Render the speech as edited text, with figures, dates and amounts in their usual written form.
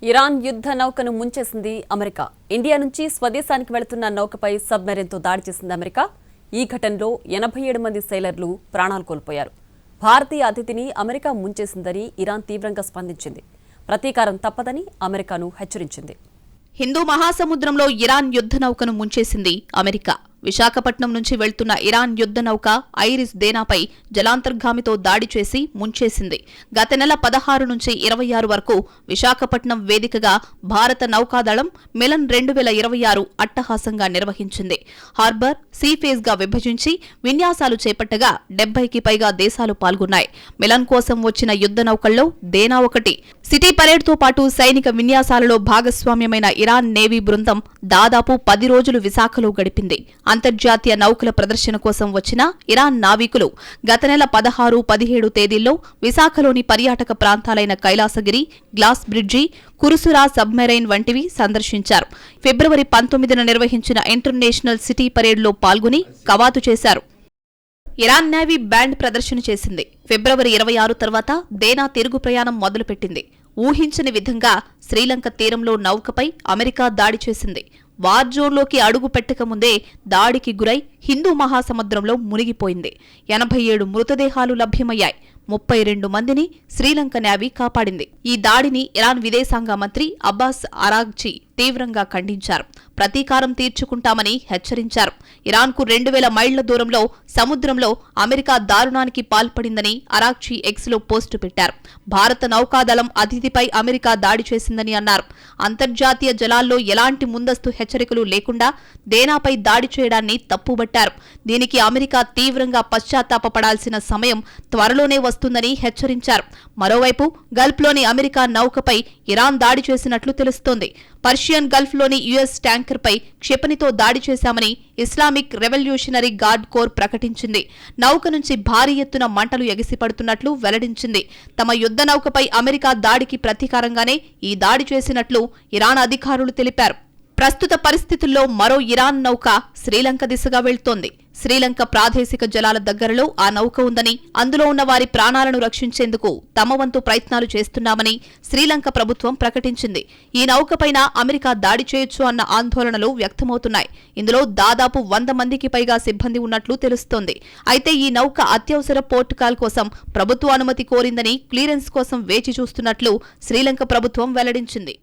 Iran యుద్ధ నౌకను ముంచేసింది America. India నుంచి స్వదేశానికి వెళుతున్న నౌకపై సబ్మెరైన్తో దాడి చేసింది అమెరికా. ఈ ఘటనలో 87 మంది సైలర్లు ప్రాణాలు కోల్పోయారు. భారతీయ అతిథిని అమెరికా ముంచేసిందని ఇరాన్ తీవ్రంగా స్పందించింది. ప్రతీకారం తప్పదని అమెరికాను హెచ్చరించింది. హిందూ మహాసముద్రంలో ఇరాన్ యుద్ధ నౌకను ముంచేసింది అమెరికా. విశాఖపట్నం నుంచి వెళ్తున్న ఇరాన్ యుద్ధ నౌక ఐరిస్ దేనాపై జలాంతర్గామితో దాడి చేసి ముంచేసింది. గత నెల 16 నుంచి 26 వరకు విశాఖపట్నం వేదికగా భారత నౌకాదళం మిలన్ 2026 అట్టహాసంగా నిర్వహించింది. హార్బర్, సీఫేజ్ గా విభజించి విన్యాసాలు చేపట్టగా 70కి పైగా దేశాలు పాల్గొన్నాయి. మిలన్ కోసం వచ్చిన యుద్ధ నౌకల్లో దేనా ఒకటి. సిటీ పరేడ్తో పాటు సైనిక విన్యాసాలలో భాగస్వామ్యమైన ఇరాన్ నేవీ బృందం దాదాపు 10 రోజులు విశాఖలో గడిపింది. అంతర్జాతీయ నౌకల ప్రదర్శన కోసం వచ్చిన ఇరాన్ నావికులు గత నెల 16, 17 తేదీల్లో విశాఖలోని పర్యాటక ప్రాంతాలైన కైలాసగిరి, గ్లాస్ బ్రిడ్జి, కురుసురా సబ్మెరైన్ వంటివి సందర్శించారు. ఫిబ్రవరి 19న నిర్వహించిన ఇంటర్నేషనల్ సిటీ పరేడ్లో పాల్గొని కవాతు చేశారు. ఇరాన్ నేవీ బ్యాండ్ ప్రదర్శన చేసింది. ఫిబ్రవరి 26 తర్వాత దేనా తిరుగు ప్రయాణం మొదలుపెట్టింది. ఊహించని విధంగా శ్రీలంక తీరంలో నౌకపై అమెరికా దాడి చేసింది. వార్ జోన్లోకి అడుగు పెట్టకముందే దాడికి గురై హిందూ మహాసముద్రంలో మునిగిపోయింది. 87 మృతదేహాలు లభ్యమయ్యాయి. 32 మందిని శ్రీలంక నేవీ కాపాడింది. ఈ దాడిని ఇరాన్ విదేశాంగ మంత్రి అబ్బాస్ అరాగ్చి తీవ్రంగా ఖండించారు. ప్రతీకారం తీర్చుకుంటామని హెచ్చరించారు. ఇరాన్కు 2000 మైళ్ల దూరంలో సముద్రంలో అమెరికా దారుణానికి పాల్పడిందని అరాగ్చి ఎక్స్లో పోస్టు పెట్టారు. భారత నౌకాదళం అతిథిపై అమెరికా దాడి చేసిందని అన్నారు. అంతర్జాతీయ జలాల్లో ఎలాంటి ముందస్తు హెచ్చరికలు లేకుండా దేనాపై దాడి చేయడాన్ని తప్పుబట్టారు. దీనికి అమెరికా తీవ్రంగా పశ్చాత్తాపపడాల్సిన సమయం త్వరలోనే వస్తుందని హెచ్చరించారు. మరోవైపు గల్ఫ్లోని అమెరికా నౌకపై ఇరాన్ దాడి చేసినట్లు తెలుస్తోంది. పర్షియన్ గల్ఫ్లోని యుఎస్ ట్యాంకర్పై క్షిపణితో దాడి చేశామని ఇస్లామిక్ రెవల్యూషనరీ గార్డ్ కోర్ ప్రకటించింది. నౌక నుంచి భారీ ఎత్తున మంటలు ఎగిసిపడుతున్నట్లు వెల్లడించింది. తమ యుద్ధ నౌకపై అమెరికా దాడికి ప్రతీకారంగానే ఈ దాడి చేసినట్లు ఇరాన్ అధికారులు తెలిపారు. ప్రస్తుత పరిస్థితుల్లో మరో ఇరాన్ నౌక శ్రీలంక దిశగా వెళ్తోంది. శ్రీలంక ప్రాదేశిక జలాల దగ్గరలో ఆ నౌక ఉందని, అందులో ఉన్న వారి ప్రాణాలను రక్షించేందుకు తమ వంతు ప్రయత్నాలు చేస్తున్నామని శ్రీలంక ప్రభుత్వం ప్రకటించింది. ఈ నౌకపైన అమెరికా దాడి చేయొచ్చు అన్న ఆందోళనలు వ్యక్తమవుతున్నాయి. ఇందులో దాదాపు 100 మందికి పైగా సిబ్బంది ఉన్నట్లు తెలుస్తోంది. అయితే ఈ నౌక అత్యవసర పోర్ట్ కాల్ కోసం ప్రభుత్వ అనుమతి కోరిందని, క్లియరెన్స్ కోసం వేచి చూస్తున్నట్లు శ్రీలంక ప్రభుత్వం వెల్లడించింది.